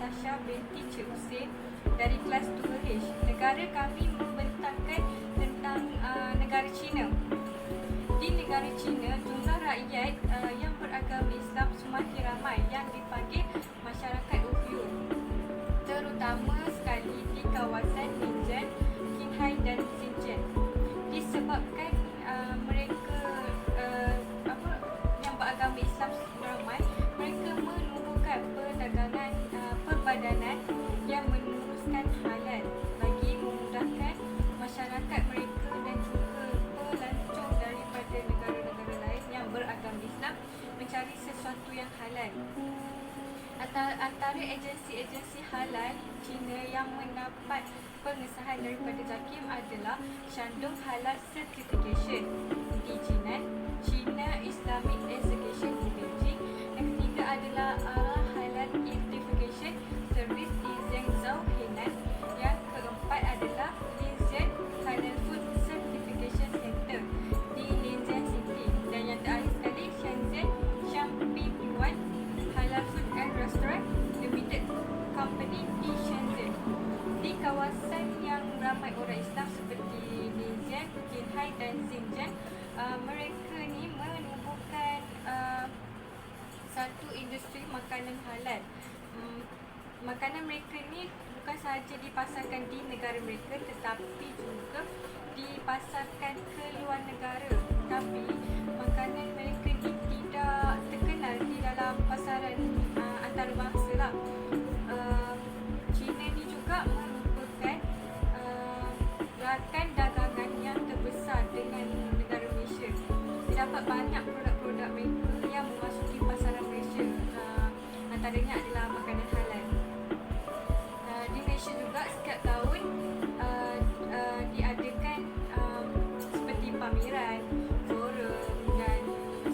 Natasha binti Cik Husin dari kelas 2H. Negara kami membentangkan tentang negara China. Di negara China, jumlah rakyat yang beragama Islam semakin ramai yang dipanggil masyarakat Uyghur, terutama sekali di kawasan Xinjiang, Qinghai dan Xinjiang. Disebabkan mereka yang beragama Islam ramai, mereka menubuhkan perbadanan yang meneruskan halal bagi memudahkan masyarakat mereka dan juga pelancong daripada negara-negara lain yang beragama Islam mencari sesuatu yang halal. Antara agensi-agensi halal China yang mendapat pengesahan daripada JAKIM adalah Shandong Halal Certification di Jinan, China Islamic Association di Beijing. Yang ketiga adalah Halal Certification Service di Zhengzhou, Henan. Yang keempat adalah Linzhen Halal Food Certification Center di Linzhen City. Dan yang terakhir sekali, Shenzhen Xiangping Yuan Halal Food and Restaurant Limited Company di Shenzhen. Di kawasan yang ramai orang Islam seperti Linzhen, Qinghai dan Xinjiang, mereka ni menubuhkan satu industri makanan halal. Makanan mereka ni bukan sahaja dipasarkan di negara mereka, tetapi juga dipasarkan ke luar negara. Tapi makanan mereka ni tidak terkenal di dalam pasaran antarabangsa lah. China ni juga merupakan rakan dagangan yang terbesar dengan negara Malaysia. Terdapat banyak produk-produk mereka yang memasuki pasaran Malaysia. Antaranya adalah makanan halal. Di Malaysia juga setiap tahun diadakan seperti pameran, forum dan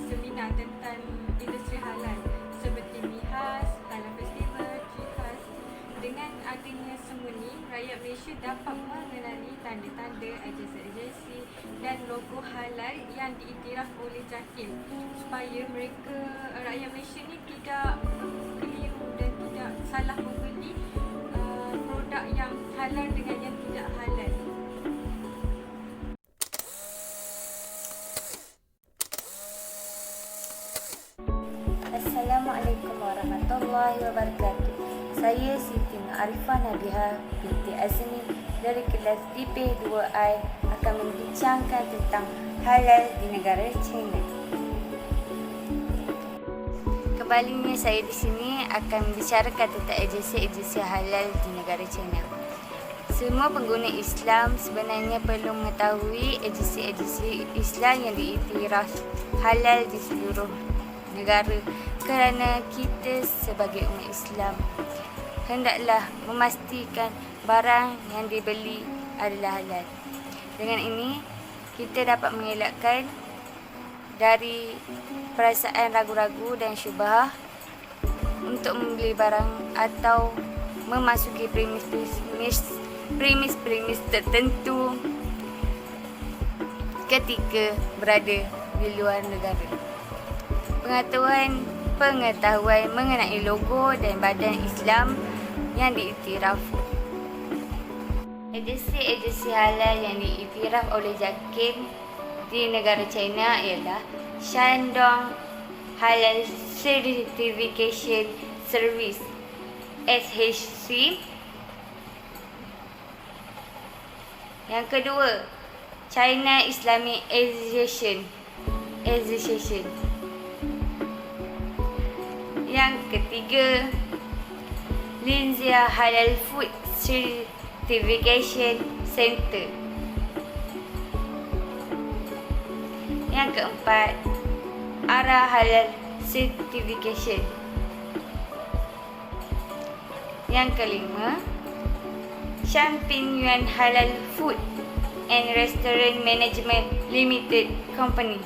seminar tentang industri halal seperti MIHAS, Halal Festival, JIHAS. Dengan adanya semua ni, rakyat Malaysia dapat mengenali tanda-tanda, agensi-agensi dan logo halal yang diiktiraf oleh JAKIM, supaya mereka, rakyat Malaysia ni tidak keliru dan tidak salah membeli produk yang halal dengan yang tidak halal. Assalamualaikum warahmatullahi wabarakatuh. Saya Siti Arifah Nabiha binti Azmi dari kelas DP2I akan membincangkan tentang halal di negara China. Kembalinya saya di sini akan membicarakan tentang agensi-agensi halal di negara China. Semua pengguna Islam sebenarnya perlu mengetahui agensi-agensi Islam yang diiktiraf halal di seluruh negara, kerana kita sebagai umat Islam hendaklah memastikan barang yang dibeli adalah halal. Dengan ini, kita dapat mengelakkan dari perasaan ragu-ragu dan syubhah untuk membeli barang atau memasuki premis tertentu ketika berada di luar negara. Pengetahuan mengenai logo dan badan Islam yang diiktiraf. Agensi-agensi halal yang diiktiraf oleh JAKIM di negara China ialah Shandong Halal Certification Service SHC. Yang kedua, China Islamic Association. Yang ketiga, Linzhen Halal Food Certification Center. Yang keempat, ARA Halal Certification. Yang kelima, Xiangping Yuan Halal Food and Restaurant Management Limited Company.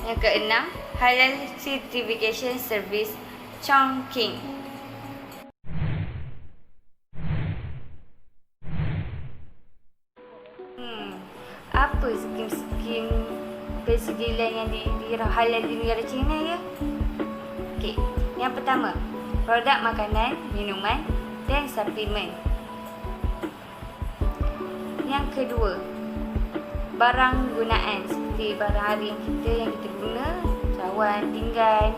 Yang keenam, Halal Certification Service Chongqing. Apa skim-skim persegilan yang diiktiraf halal di negara China ya? Okey, Yang pertama, produk makanan, minuman dan suplemen. Yang kedua, barang gunaan seperti barang hari yang kita guna, cawan, pinggan,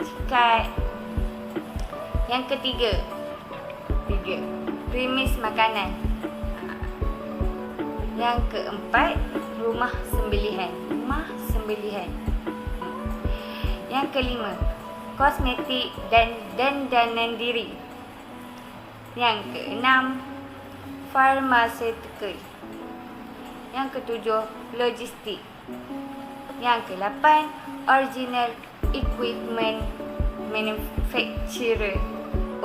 sikat. Yang ketiga, premis makanan. Yang keempat, rumah sembelihan. Yang kelima, kosmetik dan dandanan diri. Yang keenam, pharmaceutical. Yang ketujuh, logistik. Yang ke-8, original equipment manufacturer,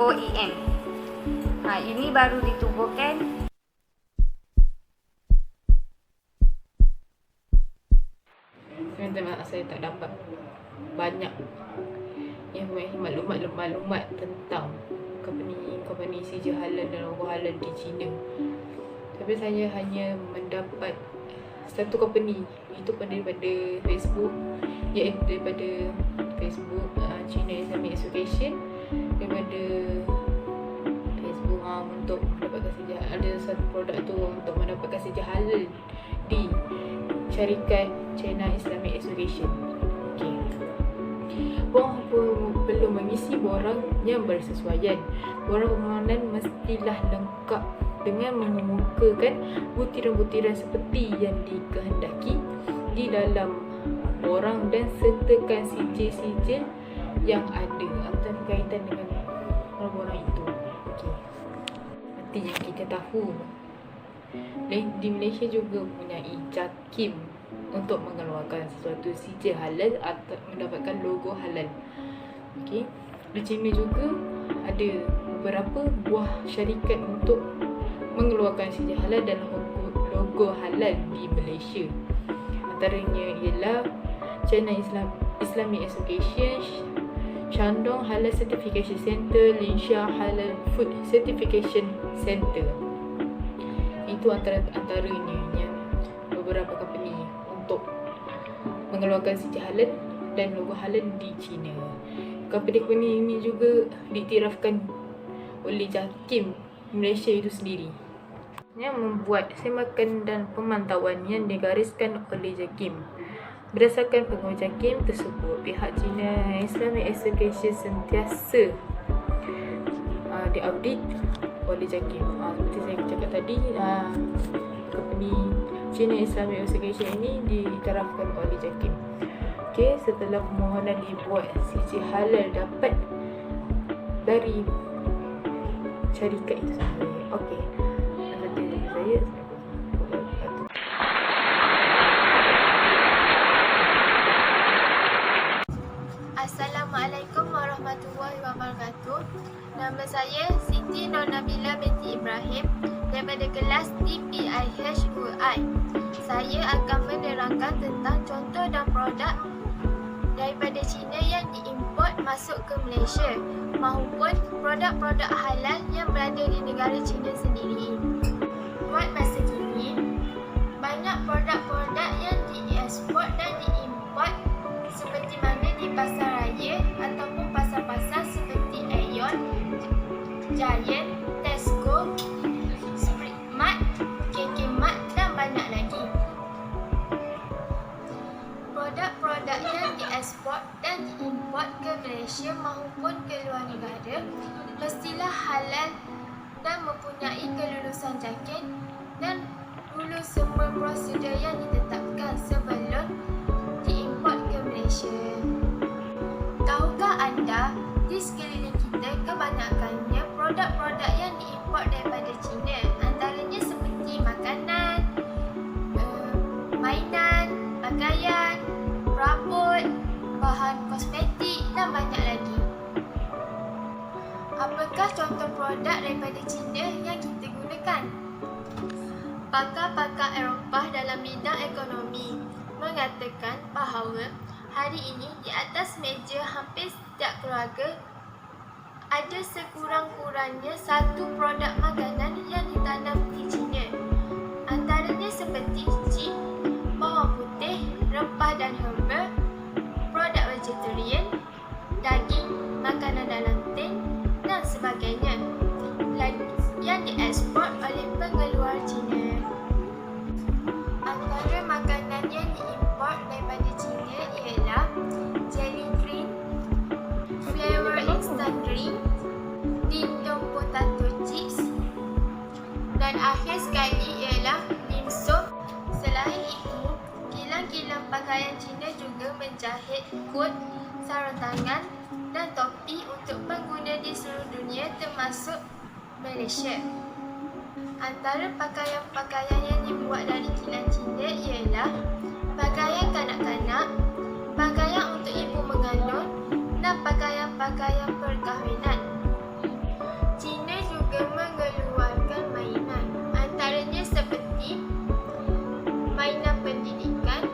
OEM. Ini baru ditubuhkan. Minta maaf, saya tak dapat banyak maklumat tentang company CJ Halal dan logo halal di China. Tapi saya hanya mendapat satu company, itu daripada Facebook, iaitu daripada Facebook China Islamic Association, daripada Facebook untuk mendapatkan CJ. Ada satu produk tu untuk mendapatkan CJ Halal di syarikat China Islamic Association. Borang perlu mengisi borang yang bersesuaian. Borang permohonan mestilah lengkap dengan mengemukakan butiran-butiran seperti yang dikehendaki di dalam borang dan sertakan sijil-sijil yang ada antara kaitan dengan borang itu. Seperti yang kita tahu, di Malaysia juga mempunyai JAKIM untuk mengeluarkan sesuatu sijil halal atau mendapatkan logo halal. Di China juga ada beberapa buah syarikat untuk mengeluarkan sijil halal dan logo halal di Malaysia. Antaranya ialah China Islamic Association, Shandong Halal Certification Center, Linsha Halal Food Certification Center. Itu antaranya beberapa company untuk mengeluarkan sijil halal dan logo halal di China. Company ini juga diiktirafkan oleh JAKIM Malaysia itu sendiri, yang membuat semakan dan pemantauan yang digariskan oleh JAKIM. Berdasarkan pengawal JAKIM tersebut, pihak China Islamic Association sentiasa diaudit oleh JAKIM. Seperti saya cakap tadi, company China Islamic Association ini diiktirafkan oleh JAKIM. Setelah permohonan dibuat, sijil halal dapat dari syarikat itu sendiri. Nanti saya Assalamualaikum warahmatullahi wabarakatuh. Nama saya Siti Nur Nabila binti Ibrahim daripada kelas DPIH2I. Saya akan menerangkan tentang contoh dan produk daripada China yang diimport masuk ke Malaysia maupun produk-produk halal yang berada di negara China sendiri. Buat masa kini, banyak produk-produk yang dieksport dan diimport seperti mana di pasar raya ataupun pasar-pasar seperti Aeon, Giant, Tesco, Sprintmart, KK Mart dan banyak lagi. Produk-produk yang dieksport dan diimport ke Malaysia maupun ke luar negara mestilah halal dan mempunyai kelulusan JAKIM dan lulus semua prosedur yang ditetapkan sebelum diimport ke Malaysia. Tahukah anda, di sekeliling kita kebanyakannya produk-produk yang diimport daripada China, antaranya seperti makanan, mainan, pakaian, perabot, bahan kosmetik dan banyak lagi. Apakah contoh produk daripada China yang kita gunakan? Pakar-pakar Eropah dalam bidang ekonomi mengatakan bahawa hari ini di atas meja hampir setiap keluarga ada sekurang-kurangnya satu produk makanan yang ditanam di China. Antaranya seperti chip, bawang putih, rempah dan herba, produk vegetarian, daging, makanan kering, dinding potato chips, dan akhir sekali ialah dimsum. Selain itu, kilang-kilang pakaian Cina juga menjahit kod, sarung tangan dan topi untuk pengguna di seluruh dunia termasuk Malaysia. Antara pakaian-pakaian yang dibuat dari kilang Cina ialah pakaian kanak-kanak, pakaian untuk ibu mengandung dan pakaian-pakaian perkahwinan. Cina juga mengeluarkan mainan, antaranya seperti mainan pendidikan,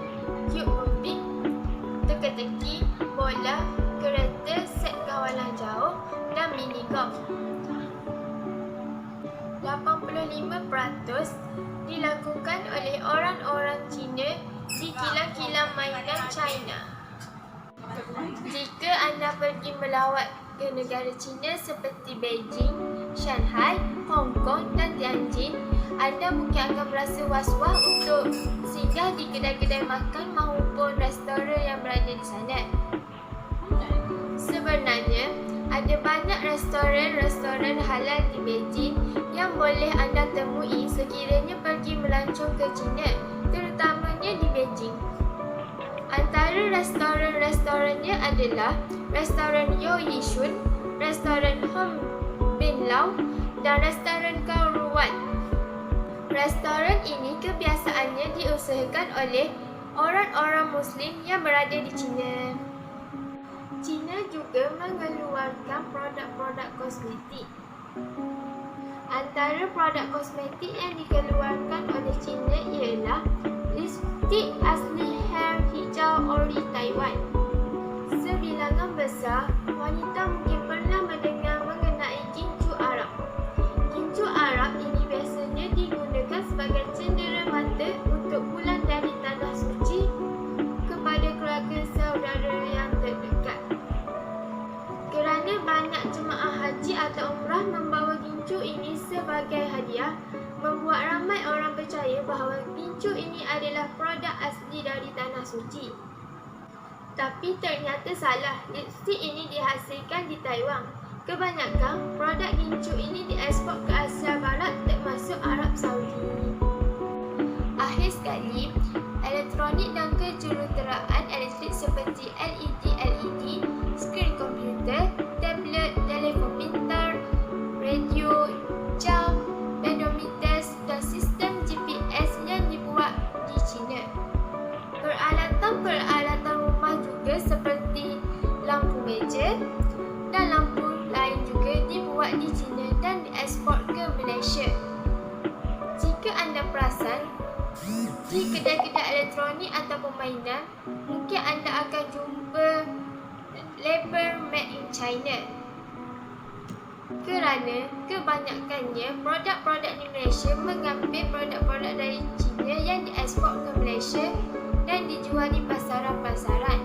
cube rubik, teka-teki, bola, kereta, set kawalan jauh dan mini golf. 85% dilakukan oleh orang-orang Cina di kilang-kilang mainan China. Jika anda pergi melawat ke negara Cina seperti Beijing, Shanghai, Hong Kong dan Tianjin, anda mungkin akan merasa was-was untuk singgah di kedai-kedai makan maupun restoran yang berada di sana. Sebenarnya, ada banyak restoran halal di Beijing yang boleh anda temui sekiranya pergi melancong ke China, terutamanya di Beijing. Antara restoran-restorannya adalah Restoran Yo Yishun, Restoran Hong Bin Lao dan Restoran Kao Ruwan. Restoran ini kebiasaannya diusahakan oleh orang-orang Muslim yang berada di China. China juga mengeluarkan produk-produk kosmetik. Antara produk kosmetik yang dikeluarkan oleh China ialah lipstik asli hair hijau ori Taiwan. Sebilangan besar wanita mungkin pernah mendengar mengenai gincu Arab. Gincu Arab ini biasanya digunakan sebagai cenderamata untuk pulang dari tanah suci kepada keluarga saudara yang terdekat. Kerana banyak jemaah haji atau umrah membawa gincu ini sebagai hadiah, membuat ramai orang percaya bahawa gincu ini adalah produk asli dari tanah suci. Tapi ternyata salah, lipstik ini dihasilkan di Taiwan. Kebanyakan produk gincu ini diekspor ke Asia Barat termasuk Arab Saudi. Akhir sekali, elektronik dan kejuruteraan elektrik seperti LED, skrin komputer, tablet, telefon pintar, radio, jam, pedometer dan sistem GPS yang dibuat di China. Peralatan rumah juga seperti lampu meja dan lampu lain juga dibuat di China dan diekspor ke Malaysia. Jika anda perasan, di kedai-kedai elektronik atau permainan, mungkin anda akan jumpa label Made in China. Kerana kebanyakannya produk-produk di Malaysia mengambil produk-produk dari China yang diekspor ke Malaysia dan dijual di pasaran-pasaran.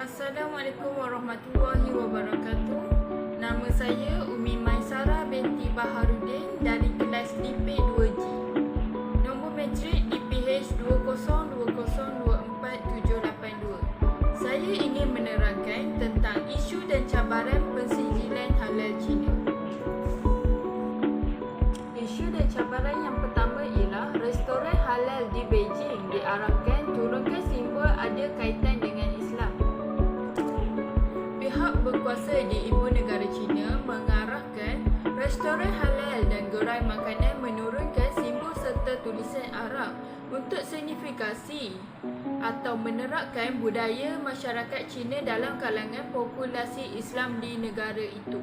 Assalamualaikum warahmatullahi wabarakatuh. Nama saya Umi Maisara binti Baharudin dari kelas DP 2G. Nombor matrik DPH 202024782. Saya ingin menerangkan tentang isu dan cabaran pensijilan halal Cina. Isu dan cabaran yang pertama ialah restoran halal di Beijing diarahkan turunkan simbol ada kaitan dengan Islam. Pihak berkuasa di ibu negara China mengarahkan restoran halal dan gerai makanan menurunkan simbol serta tulisan Arab untuk signifikasi atau menerapkan budaya masyarakat Cina dalam kalangan populasi Islam di negara itu.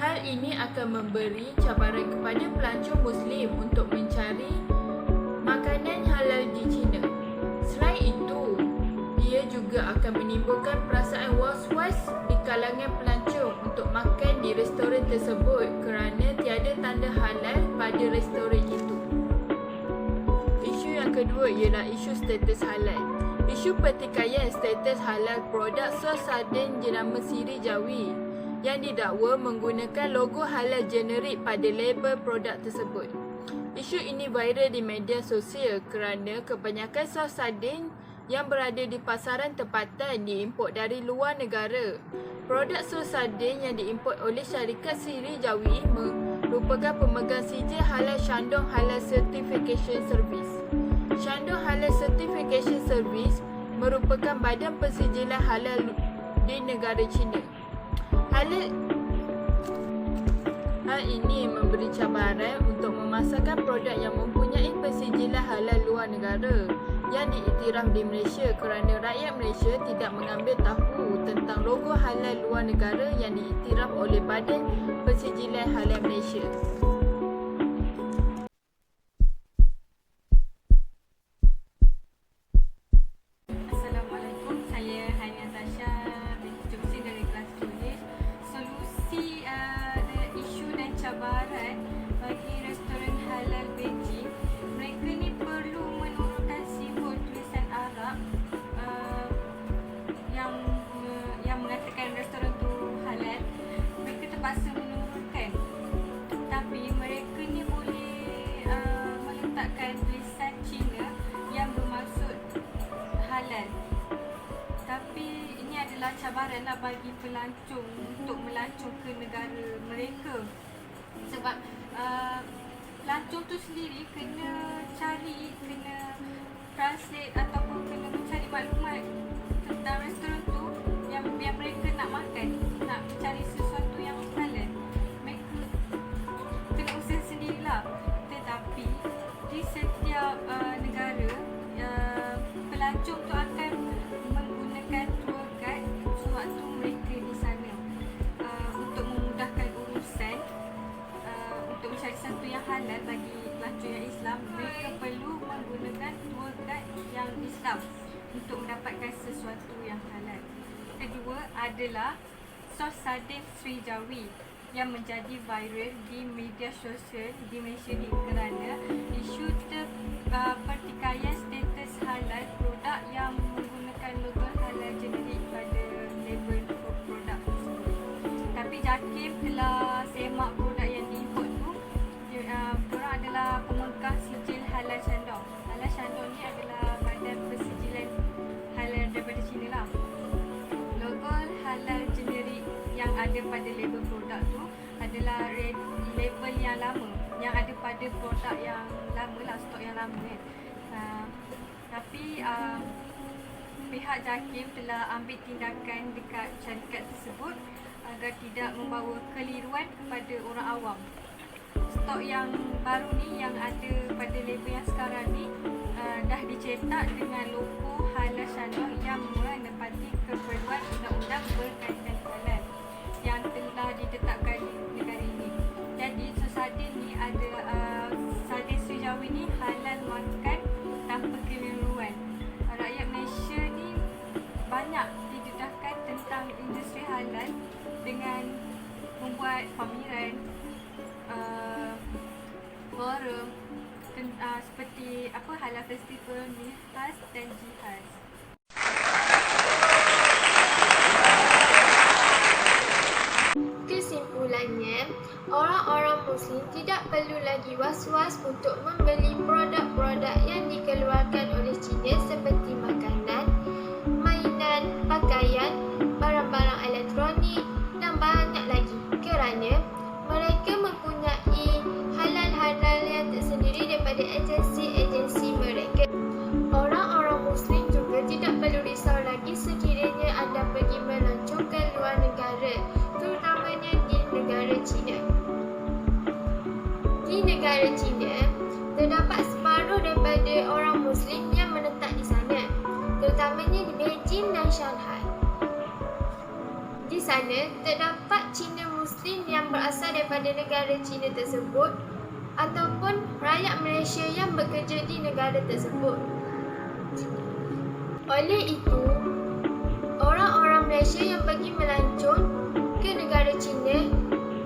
Hal ini akan memberi cabaran kepada pelancong Muslim untuk mencari makanan halal di China. Selain itu, ia juga akan menimbulkan perasaan was-was di kalangan pelancong untuk makan di restoran tersebut kerana tiada tanda halal pada restoran itu. Isu yang kedua ialah isu status halal. Isu pertikaian status halal produk sos sardin jenama sirih Jawi yang didakwa menggunakan logo halal generik pada label produk tersebut. Isu ini viral di media sosial kerana kebanyakan sos sardin yang berada di pasaran tempatan diimport dari luar negara. Produk sos sardin yang diimport oleh syarikat Sri Jawi merupakan pemegang sijil halal Shandong Halal Certification Service. Shandong Halal Certification Service merupakan badan pensijilan halal di negara China. Hal ini memberi cabaran untuk memasarkan produk yang mempunyai pensijilan halal luar negara yang diiktiraf di Malaysia kerana rakyat Malaysia tidak mengambil tahu tentang logo halal luar negara yang diiktiraf oleh Badan Pensijilan Halal Malaysia. Assalamualaikum, saya Hania Tasha binti Jogsi dari kelas tulis. Solusi isu dan cabaran bagi restoran halal Beijing, mereka ni perlu menurunkan simbol tulisan Arab yang mengatakan restoran tu halal. Mereka terpaksa menurunkan, tapi mereka ni boleh meletakkan tulisan Cina yang bermaksud halal. Tapi ini adalah cabaran lah bagi pelancong untuk melancong ke negara mereka. Sebab pelancong tu sendiri kena translate ataupun kena mencari maklumat tentang restoran tu yang mereka nak makan, nak cari sesuatu yang halal. Mereka kena usaha sendirilah. Tetapi di setiap negara, pelancong tu akan menggunakan tour guide sewaktu mereka di sana untuk memudahkan urusan. Untuk mencari sesuatu yang halal bagi pelancong yang Islam, mereka perlu menggunakan tour guide yang Islam untuk mendapatkan sesuatu yang halal. Kedua adalah sos sardin Sri Jawi yang menjadi viral di media sosial di Malaysia ni kerana isu pertikaian status halal produk yang menggunakan logo halal generik pada label produk tersebut. Tapi JAKIM telah semak produk yang diimport tu. Diorang adalah pemegang sijil halal Shandong. Halal Shandong ni adalah badan pensijilan halal daripada China lah. Logo halal generik yang ada pada label produk tu adalah label yang lama, yang ada pada produk yang lama lah, stok yang lama kan. Tapi pihak JAKIM telah ambil tindakan dekat syarikat tersebut agar tidak membawa keliruan kepada orang awam. Stok yang baru ni, yang ada pada label yang sekarang ni, dah dicetak dengan logo halal Shandong yang menepati keperluan undang-undang berkaitan halal yang telah ditetapkan di negara ini. Jadi sos sardin ni ada sardin Sri Jawi ni halal makan tanpa keliruan. Rakyat Malaysia ni banyak didedahkan tentang industri halal dengan membuat pameran, forum seperti halal festival, Milhas dan Jihaz. Kesimpulannya, orang-orang Muslim tidak perlu lagi was-was untuk membeli produk-produk yang dikeluarkan oleh China seperti makanan, mainan, pakaian, barang-barang elektronik dan banyak lagi kerana mereka mempunyai halal-halal yang tersendiri daripada agensi-agensi mereka. Orang-orang Muslim juga tidak perlu risau lagi sekiranya anda pergi melancong ke luar negara, terutamanya di negara China. Di negara China, terdapat separuh daripada orang Muslim yang menetap di sana, terutamanya di Beijing dan Shanghai. Di sana, terdapat Cina Muslim yang berasal daripada negara China tersebut ataupun rakyat Malaysia yang bekerja di negara tersebut. Oleh itu, orang-orang Malaysia yang pergi melancong ke negara China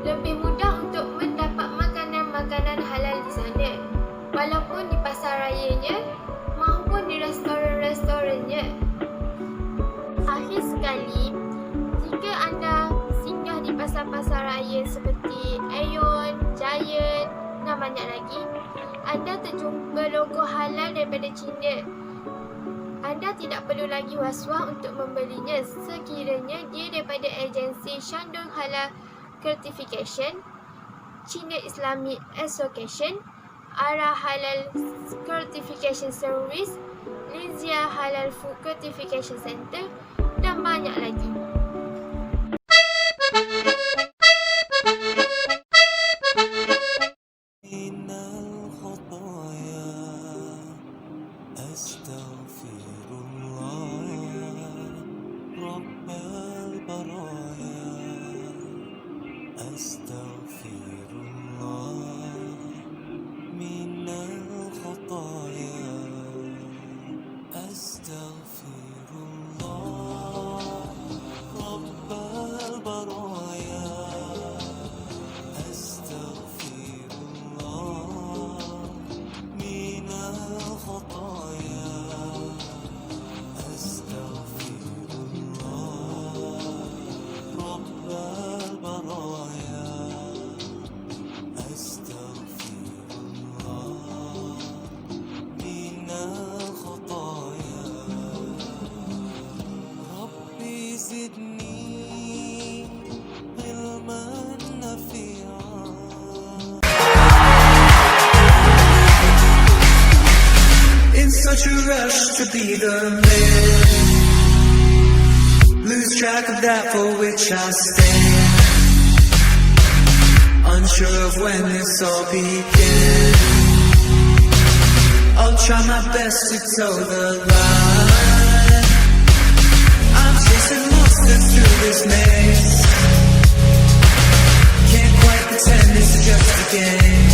lebih mudah untuk mendapat makanan-makanan halal di sana, walaupun di pasar rayanya maupun di restoran-restorannya. Akhir sekali, jika anda singgah di pasar-pasar raya seperti Aeon, Giant dan banyak lagi, halal daripada China. Anda tidak perlu lagi was-was untuk membelinya sekiranya dia daripada agensi Shandong Halal Certification, China Islamic Association, Ara Halal Certification Service, Lizia Halal Food Certification Center dan banyak lagi. من الخطايا أستغفر الله رب البرايا أستغفر الله من الخطايا أستغفر الله رب البرايا أستغفر الله من الخطايا أستغفر الله رب البرايا أستغفر الله من الخطايا ربي زدني علما نافعا In such a rush to be the man, lose track of that for which I stand. Unsure of when this all began. I'll try my best to toe the line. I'm chasing monsters through this maze. Can't quite pretend it's just a game.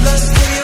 Lust for your